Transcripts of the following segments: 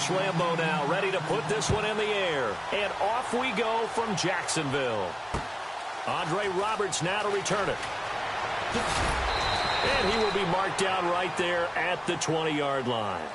Lambeau now, ready to put this one in the air. And off we go from Jacksonville. Andre Roberts now to return it. And he will be marked down right there at the 20-yard line.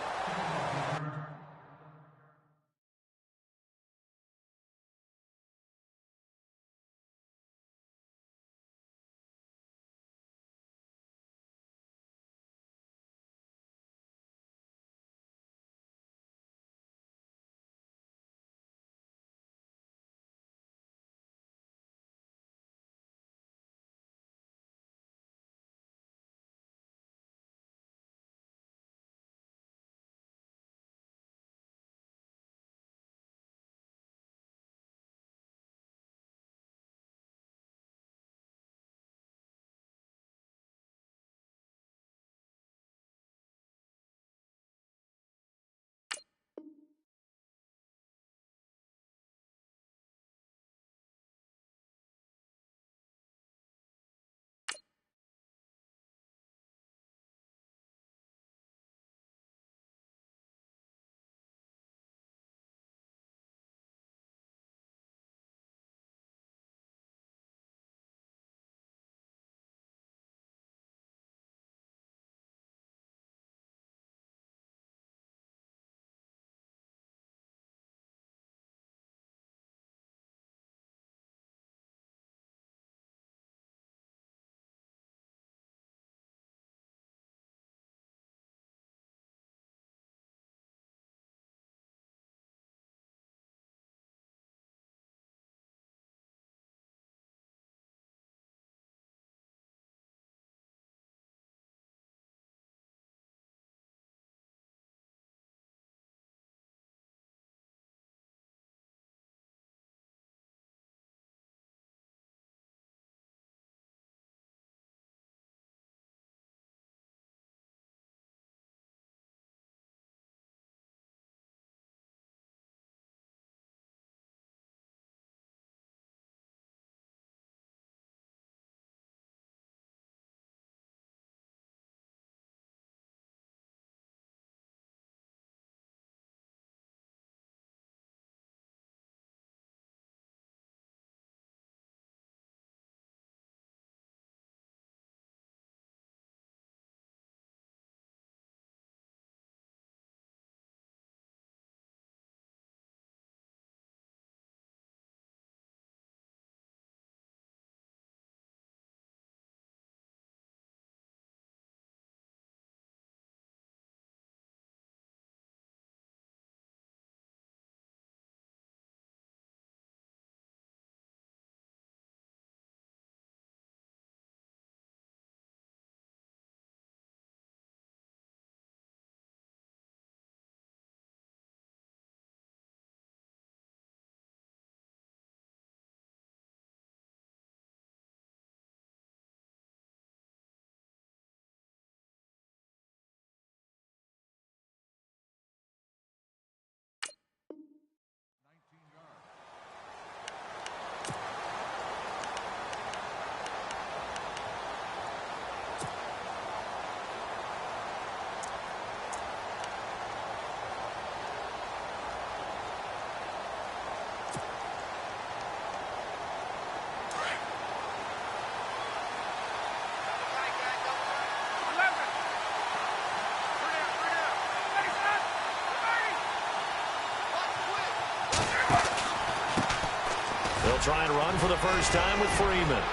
They'll try and run for the first time with Freeman.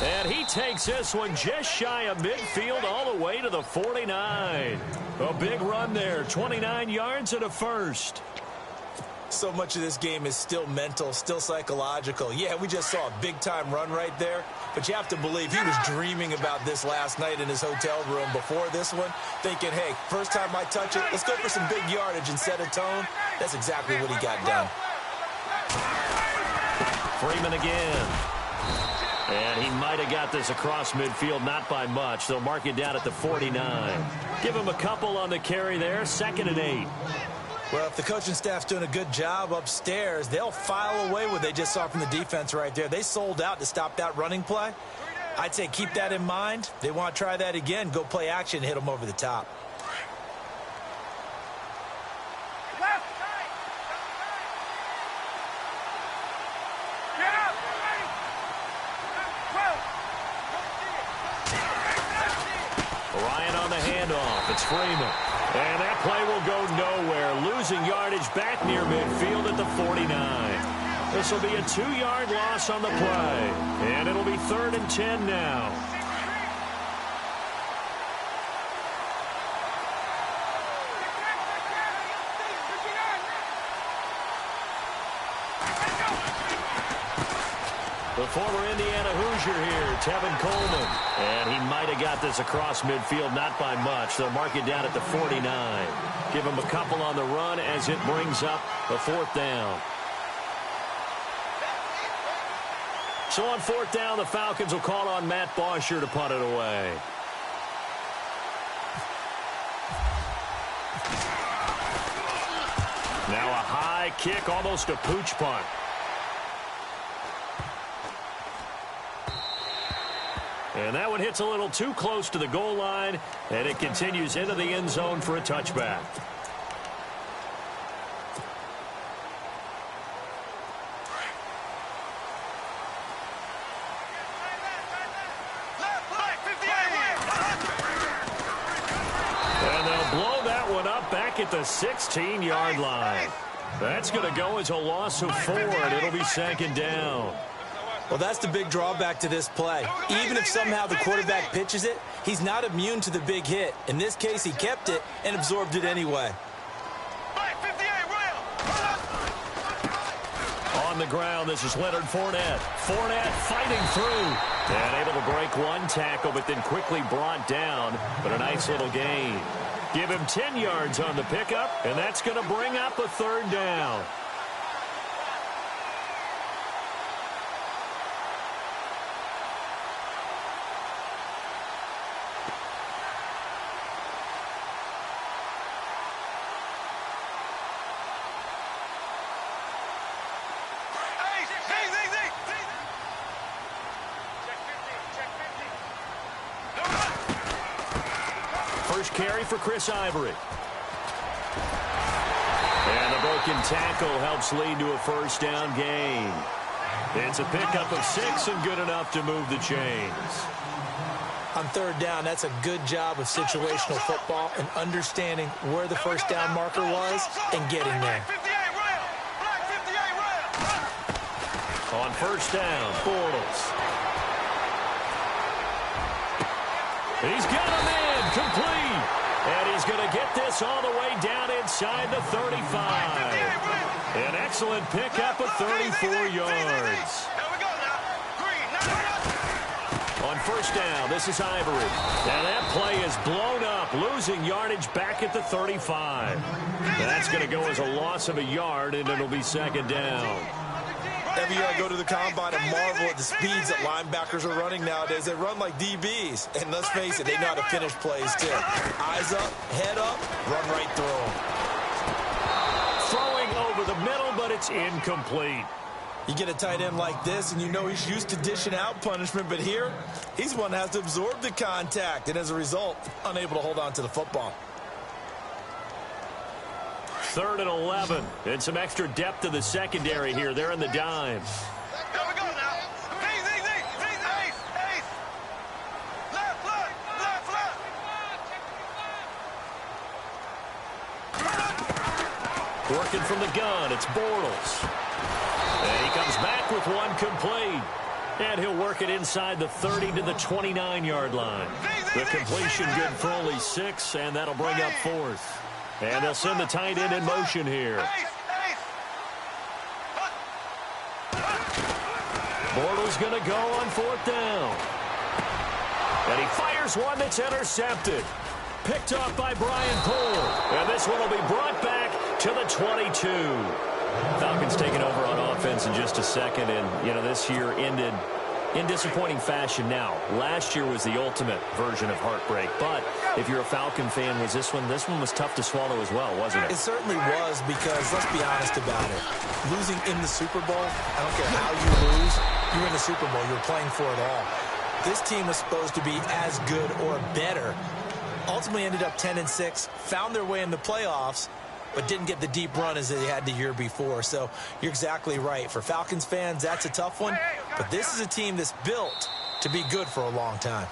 And he takes this one just shy of midfield all the way to the 49. A big run there, 29 yards and a first. So much of this game is still mental, still psychological. Yeah, we just saw a big-time run right there, but you have to believe he was dreaming about this last night in his hotel room before this one, thinking, hey, first time I touch it, let's go for some big yardage and set a tone. That's exactly what he got done. Freeman again. And he might have got this across midfield, not by much. They'll mark it down at the 49. Give him a couple on the carry there, 2nd and 8. Well, if the coaching staff's doing a good job upstairs, they'll file away what they just saw from the defense right there. They sold out to stop that running play. I'd say keep that in mind. They want to try that again. Go play action and hit them over the top. Ryan on the handoff. It's Freeman. And that play will go nowhere. Losing yardage back near midfield at the 49. This will be a 2-yard loss on the play. And it'll be 3rd and 10 now. The former Indiana Hoosier here, Tevin Coleman. And he might have got this across midfield, not by much. They'll mark it down at the 49. Give him a couple on the run as it brings up a 4th down. So on 4th down, the Falcons will call on Matt Bosher to punt it away. Now a high kick, almost a pooch punt. And that one hits a little too close to the goal line, and it continues into the end zone for a touchback. And they'll blow that one up back at the 16-yard line. That's going to go as a loss of 4, and it'll be 2nd down. Well, that's the big drawback to this play. Even if somehow the quarterback pitches it, he's not immune to the big hit. In this case, he kept it and absorbed it anyway. On the ground, this is Leonard Fournette. Fournette fighting through. And able to break one tackle, but then quickly brought down. But a nice little gain. Give him 10 yards on the pickup, and that's going to bring up a 3rd down. First carry for Chris Ivory. And the broken tackle helps lead to a 1st down gain. It's a pickup of 6 and good enough to move the chains. On 3rd down, that's a good job of situational football and understanding where the 1st down marker was and getting there. On 1st down, Bortles. He's got him in, complete. And he's going to get this all the way down inside the 35. An excellent pickup of 34 yards. On 1st down, this is Ivory. And that play is blown up, losing yardage back at the 35. That's going to go as a loss of a yard, and it'll be 2nd down. Every year I go to the combine and marvel at the speeds that linebackers are running nowadays. They run like DBs. And let's face it, they know how to finish plays, too. Eyes up, head up, run right through them. Throwing over the middle, but it's incomplete. You get a tight end like this, and you know he's used to dishing out punishment. But here, he's one that has to absorb the contact. And as a result, unable to hold on to the football. 3rd and 11. And some extra depth to the secondary here. They're in the dime. Working from the gun, it's Bortles. And he comes back with one complete. And he'll work it inside the 30 to the 29-yard line. The completion good for only 6, and that'll bring up 4th. And they'll send the tight end in motion here. Bortles going to go on 4th down. And he fires one that's intercepted. Picked off by Brian Poole. And this one will be brought back to the 22. Falcons taking over on offense in just a second. And, you know, this year ended in disappointing fashion. Now, last year was the ultimate version of heartbreak. But if you're a Falcon fan, was this one was tough to swallow as well, wasn't it? It certainly was, because let's be honest about it. Losing in the Super Bowl, I don't care how you lose, you're in the Super Bowl. You're playing for it all. This team was supposed to be as good or better. Ultimately ended up 10-6, found their way in the playoffs, but didn't get the deep run as they had the year before. So you're exactly right. For Falcons fans, that's a tough one. But this is a team that's built to be good for a long time.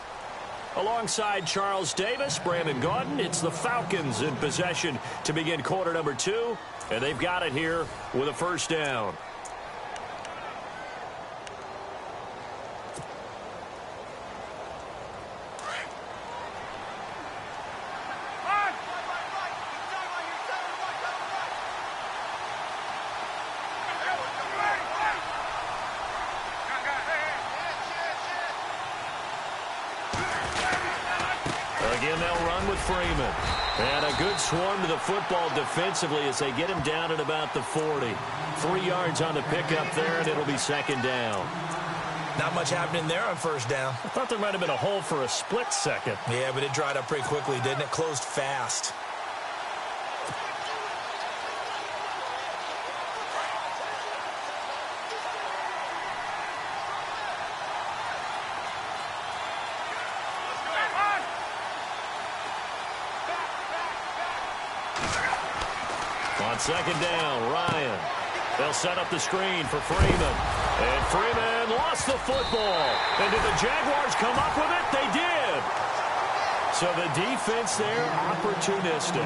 Alongside Charles Davis, Brandon Gaudin, it's the Falcons in possession to begin quarter number 2. And they've got it here with a first down. Again, they'll run with Freeman. And a good swarm to the football defensively as they get him down at about the 40. 3 yards on the pickup there, and it'll be second down. Not much happening there on first down. I thought there might have been a hole for a split second. Yeah, but it dried up pretty quickly, didn't it? Closed fast. On second down, Ryan. They'll set up the screen for Freeman. And Freeman lost the football. And did the Jaguars come up with it? They did. So the defense there, opportunistic.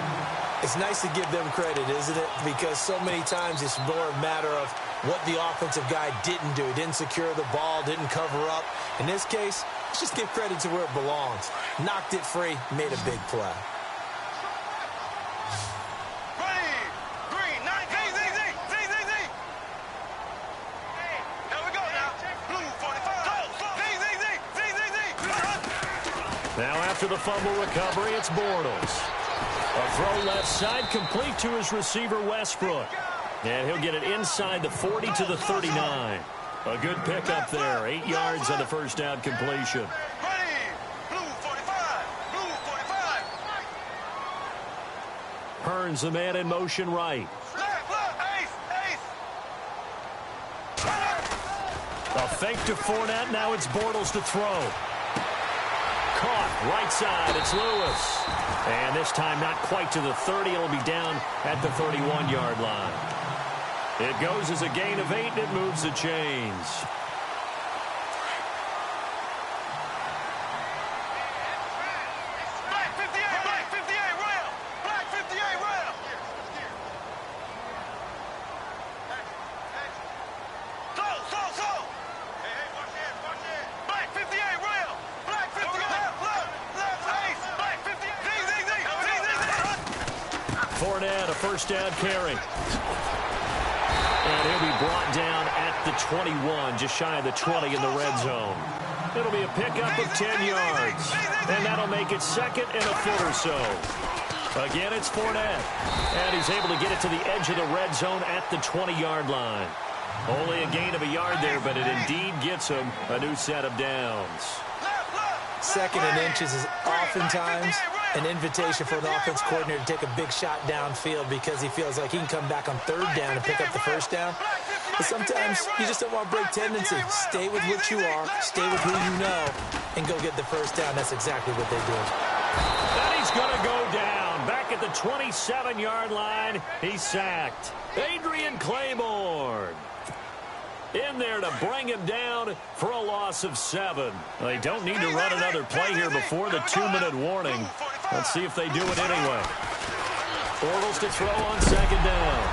It's nice to give them credit, isn't it? Because so many times it's more a matter of what the offensive guy didn't do. He didn't secure the ball, didn't cover up. In this case, let's just give credit to where it belongs. Knocked it free, made a big play. Now after the fumble recovery, it's Bortles. A throw left side, complete to his receiver, Westbrook. And he'll get it inside the 40 to the 39. A good pickup there, 8 yards on the first down completion. Hearns the man in motion right. A fake to Fournette, now it's Bortles to throw. Caught, right side, it's Lewis. And this time not quite to the 30, it'll be down at the 31-yard line. It goes as a gain of 8, and it moves the chains. Fournette, a first down carry. And he'll be brought down at the 21, just shy of the 20 in the red zone. It'll be a pickup of 10 yards. And that'll make it second and a foot or so. Again, it's Fournette. And he's able to get it to the edge of the red zone at the 20-yard line. Only a gain of a yard there, but it indeed gets him a new set of downs. Second and inches is oftentimes an invitation for an offense coordinator to take a big shot downfield because he feels like he can come back on third down and pick up the first down. But sometimes you just don't want to break tendency. Stay with what you are, stay with who you know, and go get the first down. That's exactly what they did. And he's going to go down. Back at the 27-yard line, he's sacked. Adrian Claiborne in there to bring him down for a loss of 7. They don't need to run another play here before the 2-minute warning. Let's see if they do it anyway. Bortles to throw on second down.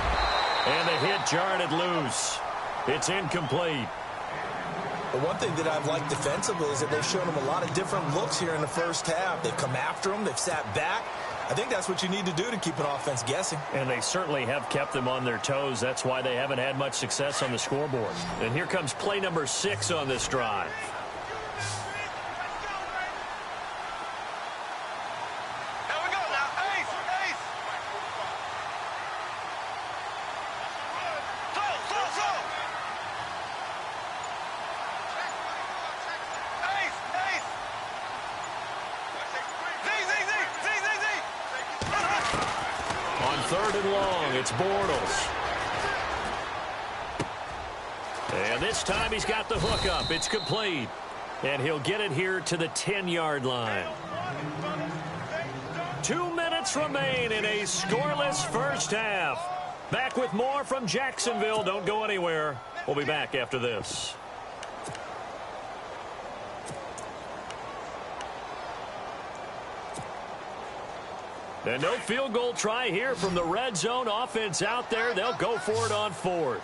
And the hit jarred it loose. It's incomplete. But one thing that I've liked defensively is that they've shown him a lot of different looks here in the first half. They've come after him. They've sat back. I think that's what you need to do to keep an offense guessing. And they certainly have kept them on their toes. That's why they haven't had much success on the scoreboard. And here comes play number 6 on this drive. Third and long, it's Bortles. And this time he's got the hook up. It's complete. And he'll get it here to the 10-yard line. 2 minutes remain in a scoreless first half. Back with more from Jacksonville. Don't go anywhere. We'll be back after this. And no field goal try here from the red zone offense out there. They'll go for it on fourth.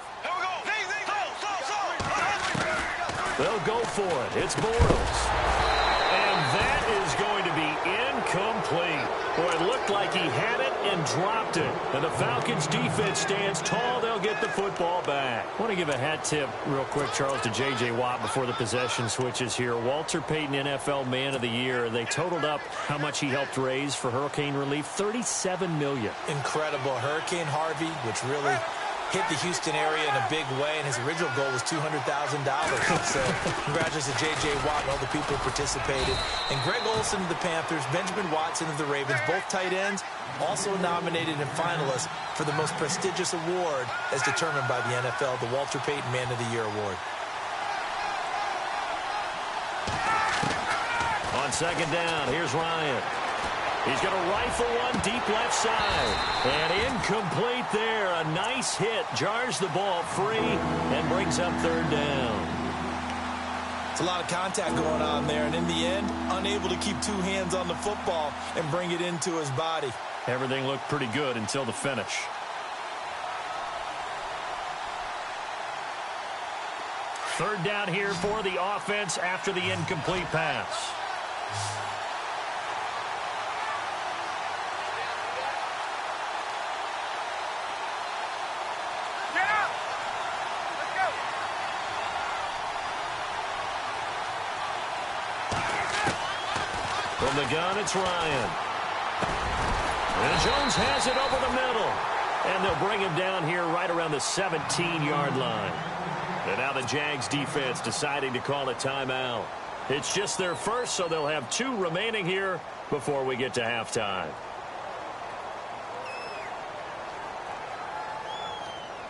They'll go for it. It's Bortles. And that is going to be incomplete. Boy, it looked like he had it and dropped it. And the Falcons defense stands tall. They'll get the football back. I want to give a hat tip real quick, Charles, to J.J. Watt before the possession switches here. Walter Payton, NFL Man of the Year. They totaled up how much he helped raise for hurricane relief, $37 million. Incredible. Hurricane Harvey, which really hit the Houston area in a big way, and his original goal was $200,000. So congratulations to J.J. Watt and all the people who participated. And Greg Olsen of the Panthers, Benjamin Watson of the Ravens, both tight ends, also nominated and finalists for the most prestigious award as determined by the NFL, the Walter Payton Man of the Year Award. On second down, here's Ryan. He's going to rifle one deep left side. And incomplete there. A nice hit. Jars the ball free and brings up third down. It's a lot of contact going on there. And in the end, unable to keep two hands on the football and bring it into his body. Everything looked pretty good until the finish. Third down here for the offense after the incomplete pass. From the gun, it's Ryan. And Jones has it over the middle. And they'll bring him down here right around the 17-yard line. And now the Jags defense deciding to call a timeout. It's just their first, so they'll have 2 remaining here before we get to halftime.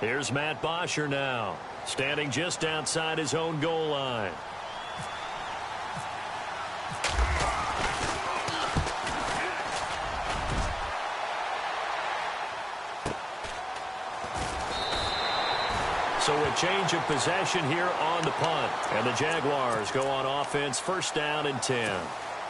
Here's Matt Bosher now, standing just outside his own goal line. So a change of possession here on the punt. And the Jaguars go on offense, first down and 10.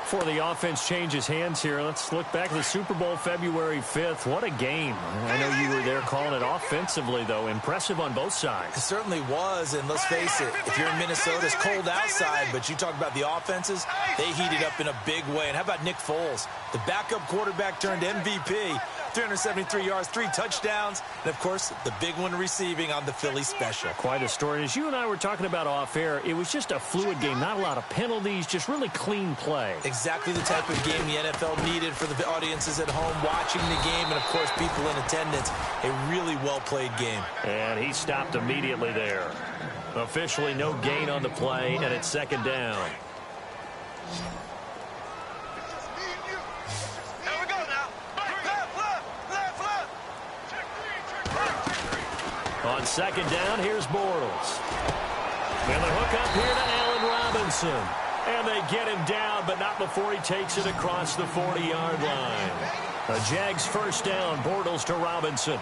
Before the offense changes hands here, let's look back at the Super Bowl February 5th. What a game. I know you were there calling it offensively, though. Impressive on both sides. It certainly was, and let's face it, if you're in Minnesota, it's cold outside, but you talk about the offenses, they heated up in a big way. And how about Nick Foles? The backup quarterback turned MVP. 373 yards, 3 touchdowns, and, of course, the big one receiving on the Philly special. Quite a story. As you and I were talking about off air, it was just a fluid game, not a lot of penalties, just really clean play. Exactly the type of game the NFL needed for the audiences at home watching the game and, of course, people in attendance. A really well-played game. And he stopped immediately there. Officially no gain on the play, and it's second down. On second down, here's Bortles. And the hook up here to Allen Robinson. And they get him down, but not before he takes it across the 40-yard line. A Jags first down, Bortles to Robinson.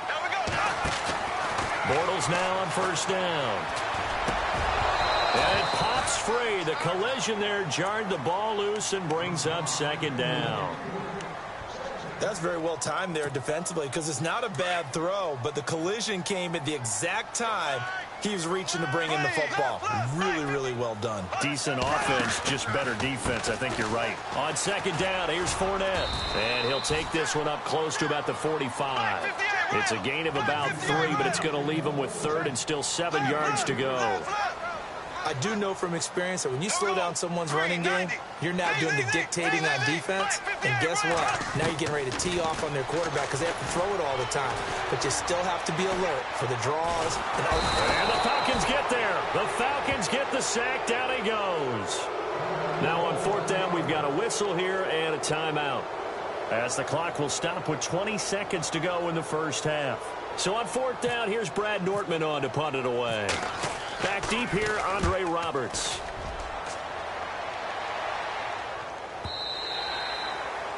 Bortles now on first down. And it pops free. The collision there jarred the ball loose and brings up second down. That's very well timed there defensively because it's not a bad throw, but the collision came at the exact time he was reaching to bring in the football. Really, really well done. Decent offense, just better defense. I think you're right. On second down, here's Fournette. And he'll take this one up close to about the 45. It's a gain of about 3, but it's going to leave him with third and still 7 yards to go. I do know from experience that when you slow down someone's running game, you're now doing the dictating on defense. And guess what? Now you're getting ready to tee off on their quarterback because they have to throw it all the time. But you still have to be alert for the draws. And the Falcons get there. The Falcons get the sack. Down he goes. Now on fourth down, we've got a whistle here and a timeout, as the clock will stop with 20 seconds to go in the first half. So on fourth down, here's Brad Nortman on to punt it away. Back deep here, Andre Roberts.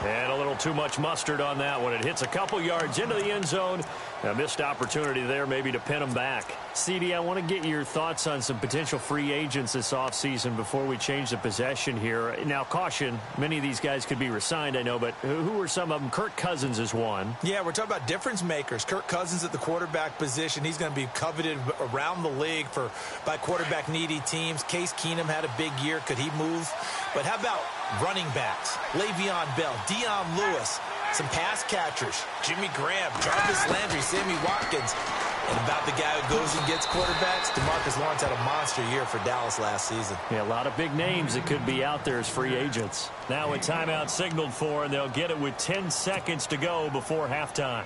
And a little too much mustard on that one. It hits a couple yards into the end zone. A missed opportunity there maybe to pin them back. CD, I want to get your thoughts on some potential free agents this offseason before we change the possession here. Now, caution, many of these guys could be resigned, I know, but who are some of them? Kirk Cousins is one. Yeah, we're talking about difference makers. Kirk Cousins at the quarterback position. He's going to be coveted around the league by quarterback-needy teams. Case Keenum had a big year. Could he move? But how about running backs? Le'Veon Bell, Dion Lewis, some pass catchers, Jimmy Graham, Jarvis Landry, Sammy Watkins. And about the guy who goes and gets quarterbacks, DeMarcus Lawrence had a monster year for Dallas last season. Yeah, a lot of big names that could be out there as free agents. Now a timeout signaled for, and they'll get it with 10 seconds to go before halftime.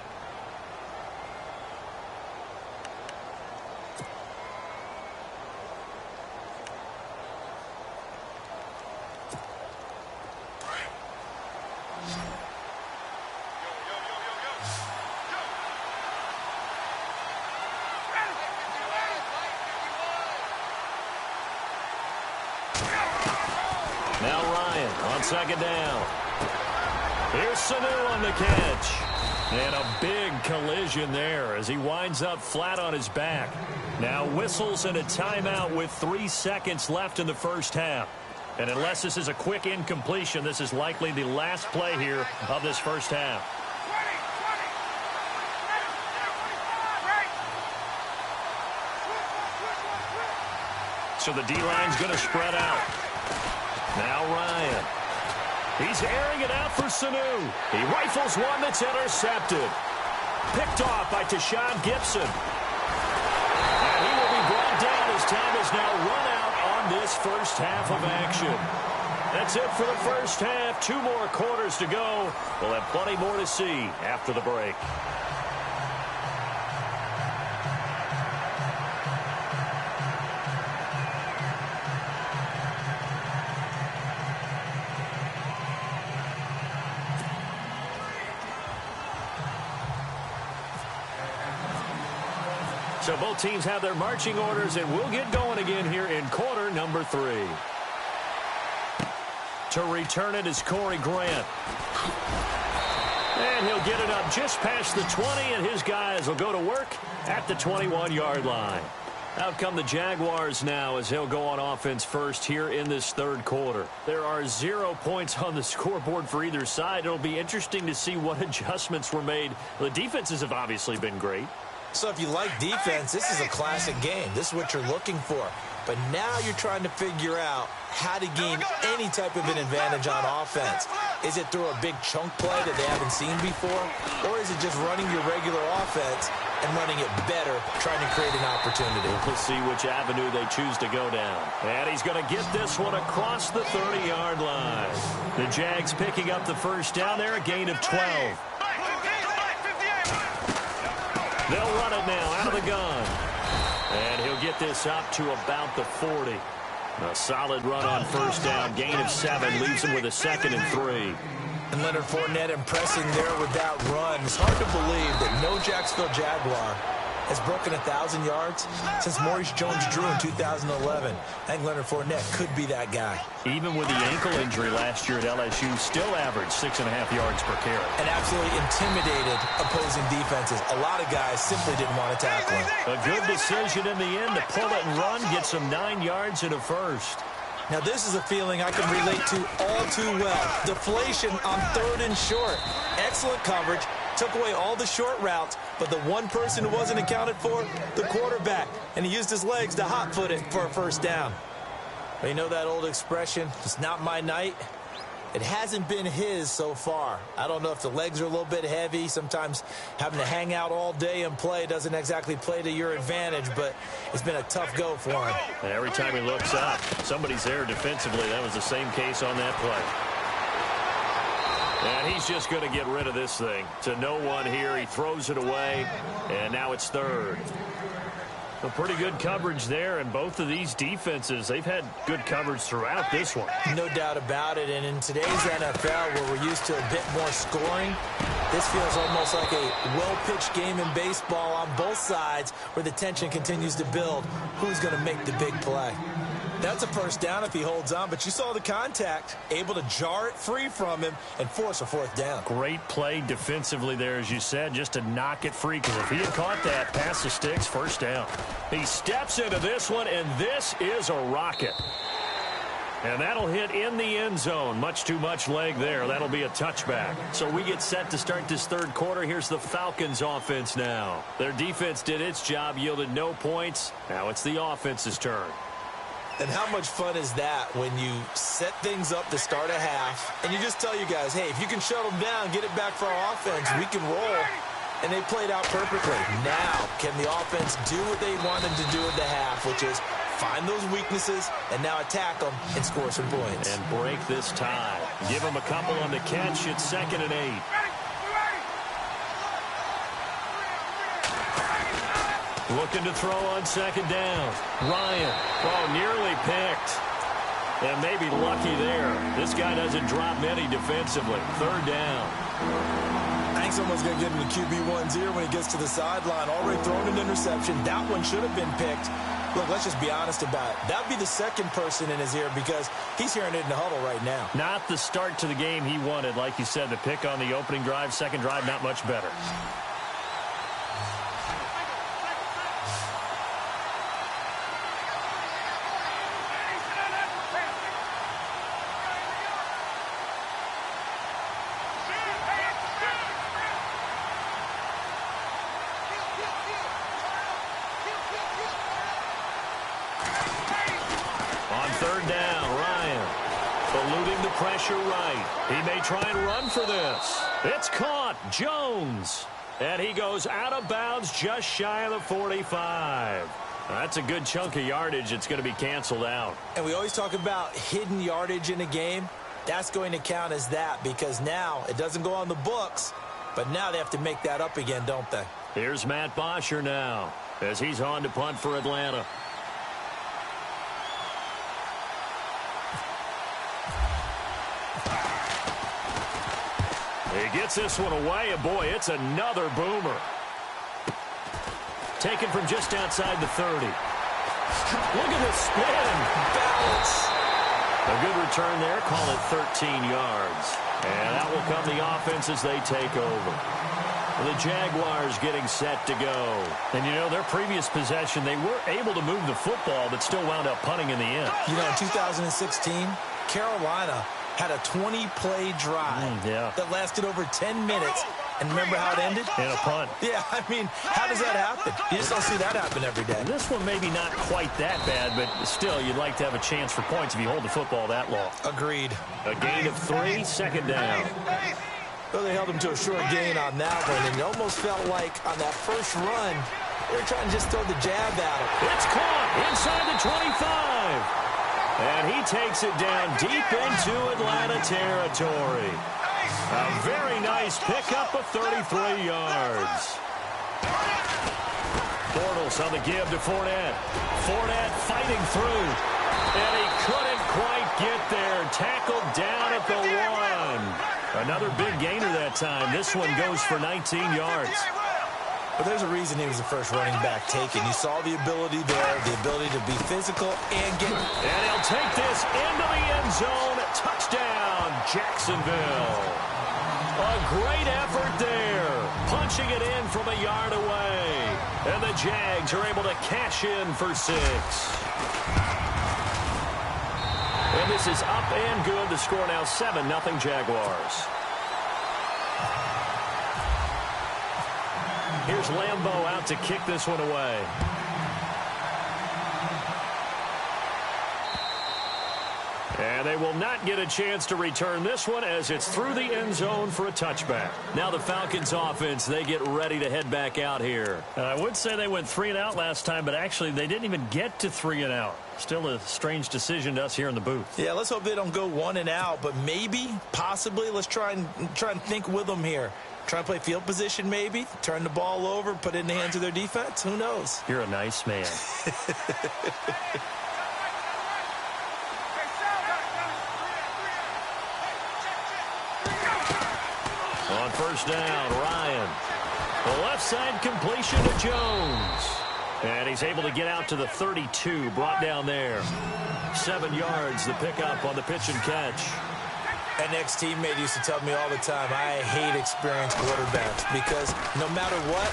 Now Ryan on second down. Here's Sanu on the catch. And a big collision there as he winds up flat on his back. Now whistles and a timeout with 3 seconds left in the first half. And unless this is a quick incompletion, this is likely the last play here of this first half. So the D-line's going to spread out. Now Ryan. He's airing it out for Sanu. He rifles one that's intercepted. Picked off by Tashawn Gibson. And he will be brought down as time is now run out on this first half of action. That's it for the first half. 2 more quarters to go. We'll have plenty more to see after the break. So both teams have their marching orders, and we'll get going again here in quarter number 3. To return it is Corey Grant. And he'll get it up just past the 20, and his guys will go to work at the 21-yard line. Out come the Jaguars now as they'll go on offense first here in this third quarter. There are 0 points on the scoreboard for either side. It'll be interesting to see what adjustments were made. The defenses have obviously been great. So if you like defense, this is a classic game. This is what you're looking for. But now you're trying to figure out how to gain any type of an advantage on offense. Is it through a big chunk play that they haven't seen before? Or is it just running your regular offense and running it better, trying to create an opportunity? We'll see which avenue they choose to go down. And he's going to get this one across the 30-yard line. The Jags picking up the first down there, a gain of 12. They'll run it now out of the gun. And he'll get this up to about the 40. A solid run on first down. Gain of 7 leaves him with a 2nd and 3. And Leonard Fournette impressing there with that run. It's hard to believe that no Jacksonville Jaguar has broken 1,000 yards since Maurice Jones-Drew in 2011. I think Leonard Fournette could be that guy. Even with the ankle injury last year at LSU, still averaged 6.5 yards per carry. And absolutely intimidated opposing defenses. A lot of guys simply didn't want to tackle him. A good decision in the end to pull it and run, get some 9 yards and a first. Now this is a feeling I can relate to all too well. Deflation on 3rd and short. Excellent coverage. Took away all the short routes, but the one person who wasn't accounted for, the quarterback. And he used his legs to hot-foot it for a first down. But you know that old expression, it's not my night? It hasn't been his so far. I don't know if the legs are a little bit heavy. Sometimes having to hang out all day and play doesn't exactly play to your advantage, but it's been a tough go for him. And every time he looks up, somebody's there defensively. That was the same case on that play. And he's just going to get rid of this thing. To no one here. He throws it away, and now it's 3rd. A pretty good coverage there, and both of these defenses, they've had good coverage throughout this one. No doubt about it, and in today's NFL, where we're used to a bit more scoring, this feels almost like a well-pitched game in baseball on both sides where the tension continues to build. Who's going to make the big play? That's a first down if he holds on, but you saw the contact, able to jar it free from him and force a fourth down. Great play defensively there, as you said, just to knock it free, because if he had caught that, pass the sticks, first down. He steps into this one, and this is a rocket. And that'll hit in the end zone. Much too much leg there. That'll be a touchback. So we get set to start this third quarter. Here's the Falcons offense now. Their defense did its job, yielded no points. Now it's the offense's turn. And how much fun is that when you set things up to start a half, and you just tell you guys, hey, if you can shut them down, get it back for our offense, we can roll. And they played out perfectly. Now, can the offense do what they wanted to do at the half, which is find those weaknesses and now attack them and score some points. And break this tie. Give them a couple on the catch. It's 2nd and 8. Looking to throw on 2nd down. Ryan. Oh, nearly picked. And maybe lucky there. This guy doesn't drop many defensively. 3rd down. I think someone's going to get in the QB1's ear when he gets to the sideline. Already thrown an interception. That one should have been picked. Look, let's just be honest about it. That would be the second person in his ear because he's hearing it in the huddle right now. Not the start to the game he wanted. Like you said, the pick on the opening drive, second drive, not much better. Pressure right. He may try and run for this. It's caught. Jones. And he goes out of bounds just shy of the 45. That's a good chunk of yardage. It's going to be canceled out. And we always talk about hidden yardage in a game. That's going to count as that because now it doesn't go on the books, but now they have to make that up again, don't they? Here's Matt Bosher now as he's on to punt for Atlanta. He gets this one away, and boy, it's another boomer. Taken from just outside the 30. Look at this spin. Balance. A good return there. Call it 13 yards. And out will come the offense as they take over. The Jaguars getting set to go. And, you know, their previous possession, they were able to move the football, but still wound up punting in the end. You know, in 2016, Carolina had a 20-play drive that lasted over 10 minutes. And remember how it ended? In a punt. Yeah, I mean, how does that happen? You just don't see that happen every day. And this one maybe not quite that bad, but still, you'd like to have a chance for points if you hold the football that long. Agreed. A gain of 3, 2nd down. Well, they held him to a short gain on that one, and it almost felt like on that first run, they were trying to just throw the jab at him. It's caught inside the 25. And he takes it down deep into Atlanta territory. A very nice pickup of 33 yards. Bortles on the give to Fournette. Fournette fighting through. And he couldn't quite get there. Tackled down at the 1. Another big gainer that time. This one goes for 19 yards. But there's a reason he was the first running back taken. You saw the ability there, the ability to be physical and get... And he'll take this into the end zone. Touchdown, Jacksonville. A great effort there. Punching it in from a yard away. And the Jags are able to cash in for 6. And this is up and good. The score now 7-0 Jaguars. Here's Lambeau out to kick this one away. And they will not get a chance to return this one as it's through the end zone for a touchback. Now the Falcons offense, they get ready to head back out here. I would say they went 3 and out last time, but actually they didn't even get to 3 and out. Still a strange decision to us here in the booth. Yeah, let's hope they don't go 1 and out, but maybe, possibly, let's try and think with them here. Try and play field position maybe, turn the ball over, put it in the hands of their defense. Who knows? You're a nice man. On first down, Ryan. The left side completion to Jones. And he's able to get out to the 32, brought down there. 7 yards, the pickup on the pitch and catch. An ex-teammate used to tell me all the time, I hate experienced quarterbacks because no matter what,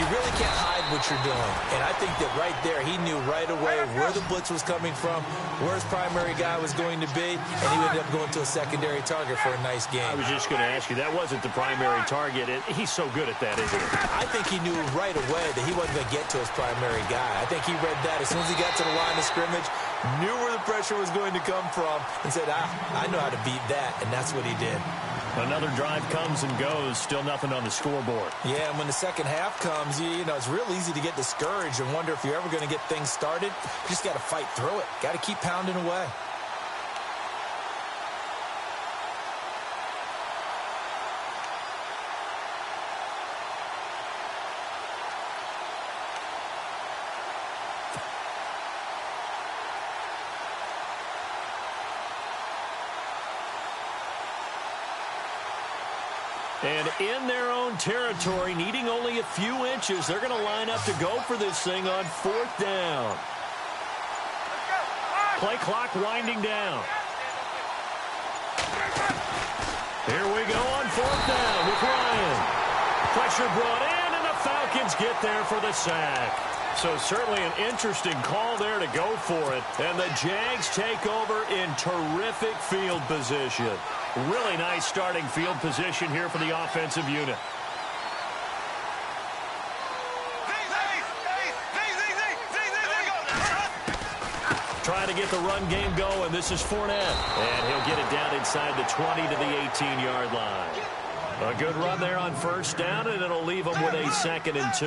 you really can't hide what you're doing. And I think that right there, he knew right away where the blitz was coming from, where his primary guy was going to be, and he ended up going to a secondary target for a nice game. I was just going to ask you, that wasn't the primary target. He's so good at that, isn't he? I think he knew right away that he wasn't going to get to his primary guy. I think he read that as soon as he got to the line of scrimmage, knew where the pressure was going to come from, and said, I know how to beat that, and that's what he did. Another drive comes and goes, still nothing on the scoreboard. Yeah, and when the second half comes, you know, it's real easy to get discouraged and wonder if you're ever going to get things started. You just got to fight through it. Got to keep pounding away. And in their own territory, needing only a few inches, they're going to line up to go for this thing on 4th down. Play clock winding down. Here we go on 4th down with Ryan. Pressure brought in, and the Falcons get there for the sack. So certainly an interesting call there to go for it. And the Jags take over in terrific field position. Really nice starting field position here for the offensive unit. Trying to get the run game going. This is Fournette. And he'll get it down inside the 20 to the 18-yard line. A good run there on 1st down, and it'll leave them with a 2nd and 2.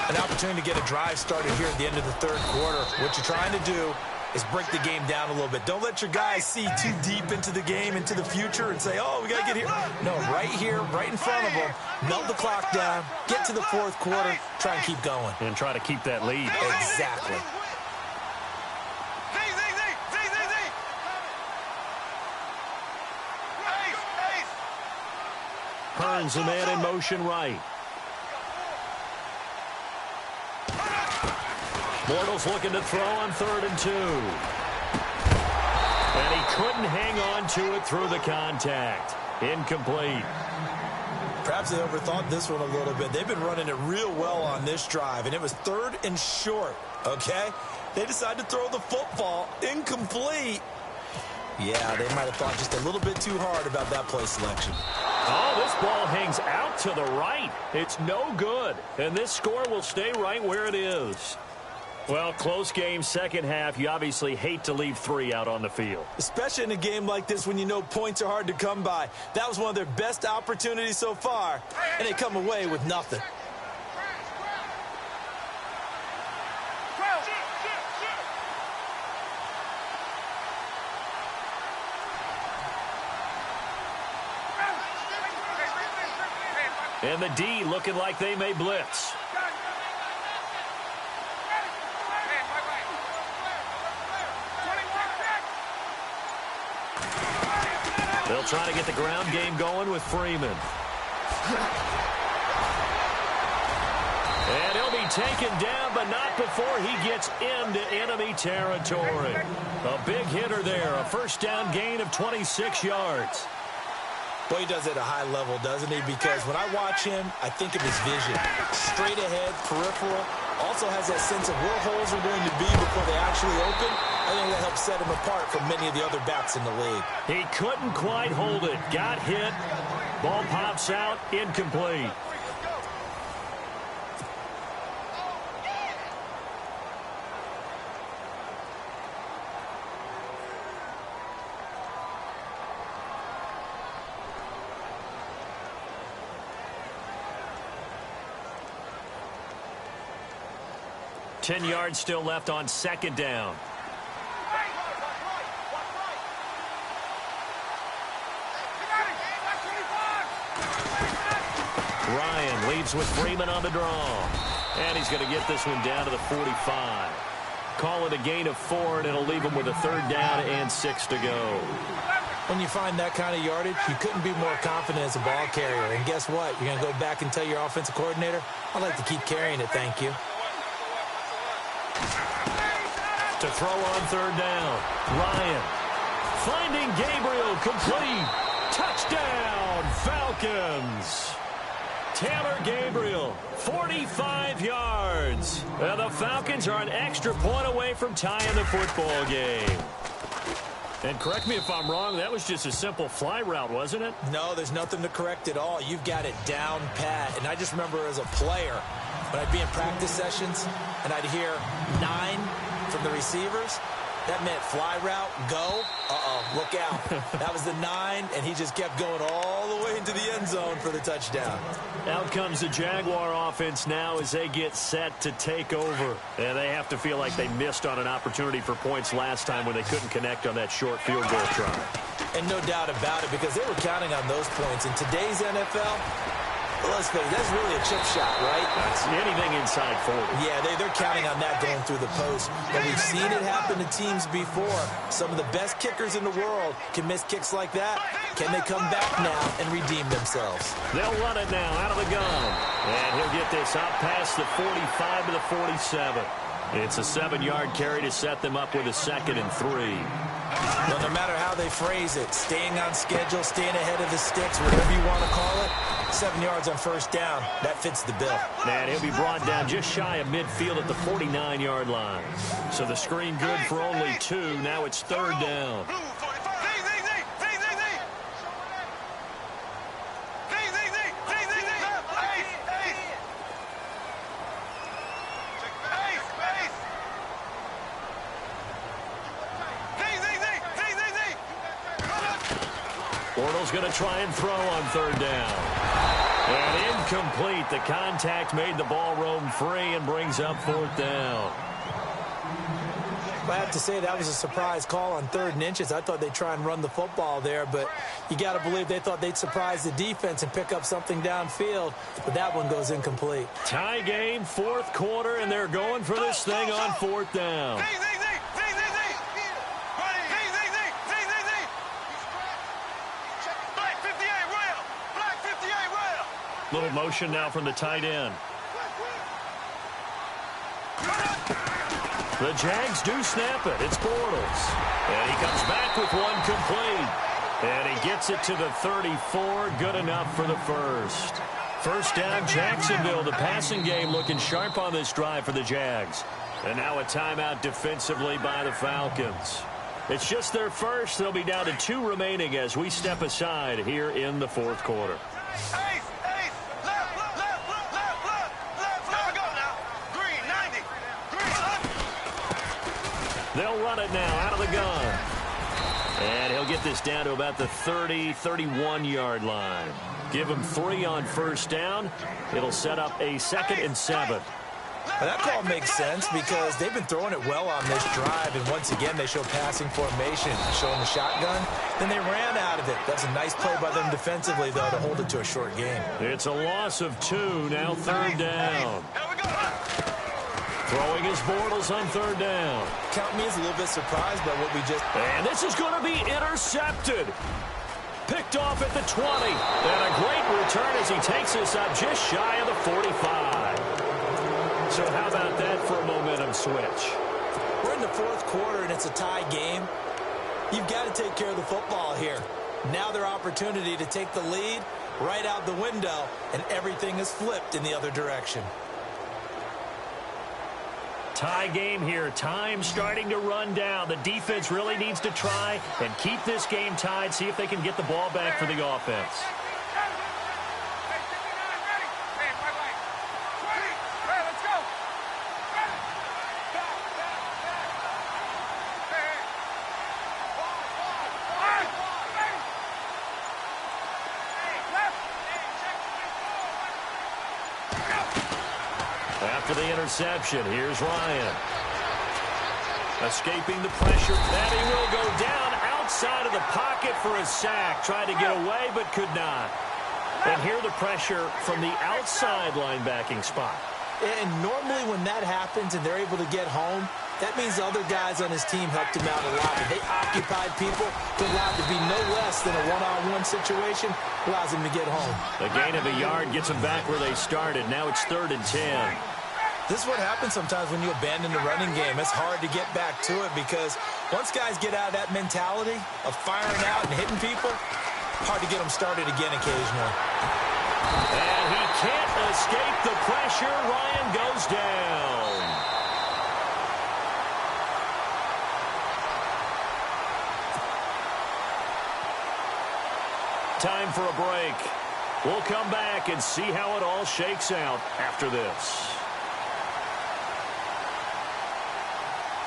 An opportunity to get a drive started here at the end of the 3rd quarter. What you're trying to do is break the game down a little bit. Don't let your guys see too deep into the game, into the future, and say, oh, we got to get here. No, right here, right in front of them, melt the clock down, get to the 4th quarter, try and keep going. And try to keep that lead. Exactly. Hearns the man in motion right. Bortles looking to throw on 3rd and 2. And he couldn't hang on to it through the contact. Incomplete. Perhaps they overthought this one a little bit. They've been running it real well on this drive, and it was 3rd and short, okay? They decided to throw the football incomplete. Yeah, they might have thought just a little bit too hard about that play selection. Oh, this ball hangs out to the right. It's no good, and this score will stay right where it is. Well, close game, 2nd half. You obviously hate to leave 3 out on the field. Especially in a game like this when you know points are hard to come by. That was one of their best opportunities so far, and they come away with nothing. And the D looking like they may blitz. They'll try to get the ground game going with Freeman. And he'll be taken down, but not before he gets into enemy territory. A big hitter there, a 1st down gain of 26 yards. Boy, he does it at a high level, doesn't he? Because when I watch him, I think of his vision. Straight ahead, peripheral. Also has that sense of where holes are going to be before they actually open. I think that helps set him apart from many of the other backs in the league. He couldn't quite hold it. Got hit. Ball pops out. Incomplete. Ten yards still left on 2nd down. Ryan leads with Freeman on the draw. And he's going to get this one down to the 45. Call it a gain of 4, and it'll leave him with a 3rd down and 6 to go. When you find that kind of yardage, you couldn't be more confident as a ball carrier. And guess what? You're going to go back and tell your offensive coordinator, I'd like to keep carrying it, thank you. To throw on third down. Ryan finding Gabriel, complete. Touchdown, Falcons. Taylor Gabriel, 45 yards. And the Falcons are an extra point away from tying the football game. And correct me if I'm wrong, that was just a simple fly route, wasn't it? No, there's nothing to correct at all. You've got it down pat. And I just remember as a player, when I'd be in practice sessions and I'd hear 9 from the receivers, that meant fly route, go, look out. That was the 9, and he just kept going all the way into the end zone for the touchdown. Out comes the Jaguar offense now as they get set to take over. And they have to feel like they missed on an opportunity for points last time when they couldn't connect on that short field goal try. And no doubt about it, because they were counting on those points. In today's NFL, let's face it, that's really a chip shot, right? That's anything inside 40. Yeah, they're counting on that going through the post. But we've seen it happen to teams before. Some of the best kickers in the world can miss kicks like that. Can they come back now and redeem themselves? They'll run it now out of the gun. And he'll get this out past the 45 to the 47. It's a 7-yard carry to set them up with a 2nd and 3. Well, no matter how they phrase it, staying on schedule, staying ahead of the sticks, whatever you want to call it, 7 yards on first down, that fits the bill. And he'll be brought down just shy of midfield at the 49-yard line. So the screen good for only 2. Now it's 3rd down. Bortles going to try and throw on 3rd down. And incomplete. The contact made the ball roam free and brings up 4th down. I have to say that was a surprise call on 3rd and inches. I thought they'd try and run the football there, but you got to believe they thought they'd surprise the defense and pick up something downfield, but that one goes incomplete. Tie game, 4th quarter, and they're going for this thing on 4th down. Little motion now from the tight end. The Jags do snap it. It's Bortles. And he comes back with one complete. And he gets it to the 34. Good enough for the first. First down, Jacksonville. The passing game looking sharp on this drive for the Jags. And now a timeout defensively by the Falcons. It's just their first. They'll be down to 2 remaining as we step aside here in the 4th quarter. They'll run it now out of the gun. And he'll get this down to about the 31-yard line. Give him 3 on first down. It'll set up a 2nd and 7. Well, that call makes sense because they've been throwing it well on this drive, and once again they show passing formation, showing the shotgun. Then they ran out of it. That's a nice play by them defensively, though, to hold it to a short game. It's a loss of 2, now 3rd down. Throwing his Bortles on 3rd down. Count me as a little bit surprised by what we just... And this is going to be intercepted. Picked off at the 20. And a great return as he takes this up just shy of the 45. So how about that for a momentum switch? We're in the 4th quarter and it's a tie game. You've got to take care of the football here. Now their opportunity to take the lead right out the window, and everything is flipped in the other direction. Tie game here. Time starting to run down. The defense really needs to try and keep this game tied, see if they can get the ball back for the offense. After the interception, here's Ryan. Escaping the pressure. And he will go down outside of the pocket for a sack. Tried to get away, but could not. And here the pressure from the outside linebacking spot. And normally when that happens and they're able to get home, that means the other guys on his team helped him out a lot. If they occupied people, they're allowed to be no less than a one-on-one situation, allows him to get home. A gain of a yard gets them back where they started. Now it's 3rd and 10. This is what happens sometimes when you abandon the running game. It's hard to get back to it because once guys get out of that mentality of firing out and hitting people, hard to get them started again occasionally. And he can't escape the pressure. Ryan goes down. Time for a break. We'll come back and see how it all shakes out after this.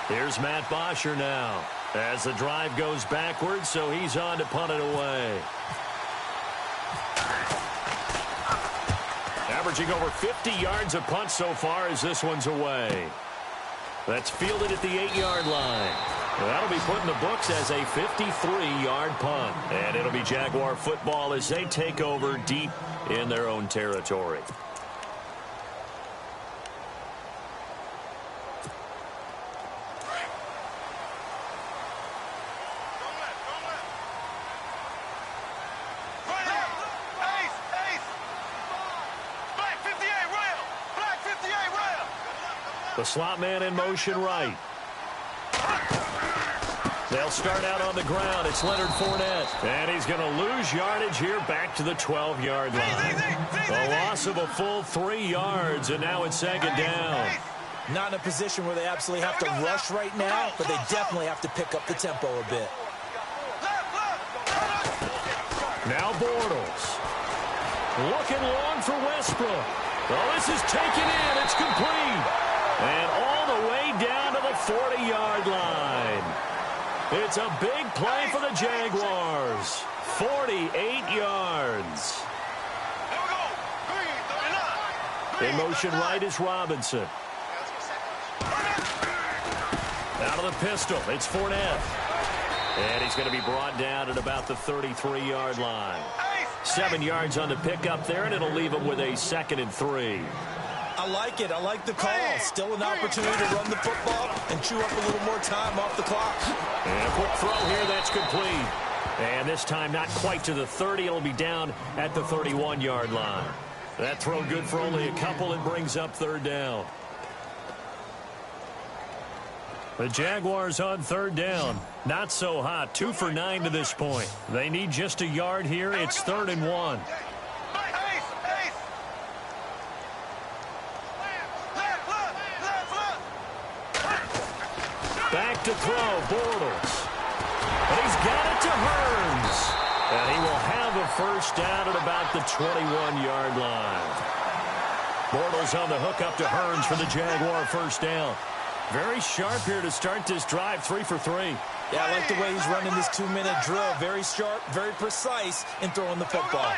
Here's Matt Bosher now as the drive goes backwards, so he's on to punt it away. Averaging over 50 yards a punt so far as this one's away. That's fielded at the 8-yard line. That'll be put in the books as a 53-yard punt. And it'll be Jaguar football as they take over deep in their own territory. The slot man in motion right. They'll start out on the ground. It's Leonard Fournette. And he's going to lose yardage here back to the 12-yard line. A loss of a full 3 yards, and now it's second down. Not in a position where they absolutely have to rush right now, but they definitely have to pick up the tempo a bit. Now Bortles. Looking long for Westbrook. Oh, this is taken in. It's complete. And all the way down to the 40-yard line. It's a big play for the Jaguars. 48 yards. In motion right is Robinson. Out of the pistol, it's Fournette. And he's going to be brought down at about the 33-yard line. 7 yards on the pickup there, and it'll leave him with a 2nd and 3. I like it. I like the call. Still an opportunity to run the football and chew up a little more time off the clock. And a quick throw here. That's complete. And this time not quite to the 30. It'll be down at the 31-yard line. That throw good for only a couple and brings up 3rd down. The Jaguars on 3rd down. Not so hot. 2 for 9 to this point. They need just a yard here. It's 3rd and 1. Back to throw, Bortles. And he's got it to Hearns. And he will have a first down at about the 21-yard line. Bortles on the hook up to Hearns for the Jaguar first down. Very sharp here to start this drive, 3 for 3. Yeah, I like the way he's running this 2-minute drill. Very sharp, very precise in throwing the football.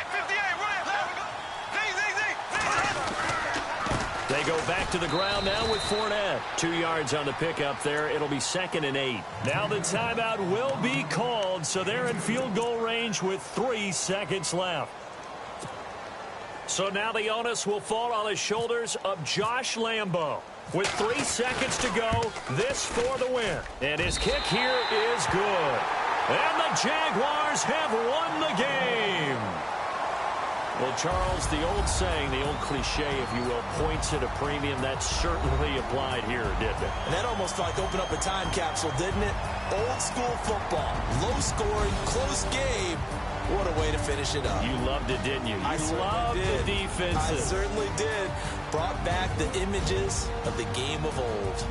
They go back to the ground now with Fournette. 2 yards on the pickup there. It'll be 2nd and 8. Now the timeout will be called, so they're in field goal range with 3 seconds left. So now the onus will fall on the shoulders of Josh Lambo. With 3 seconds to go, this for the win. And his kick here is good. And the Jaguars have won the game. Well, Charles, the old saying, the old cliche, if you will, points at a premium. That certainly applied here, didn't it? And that almost like opened up a time capsule, didn't it? Old school football, low scoring, close game. What a way to finish it up. You loved it, didn't you? I loved the defenses. I certainly did. Brought back the images of the game of old.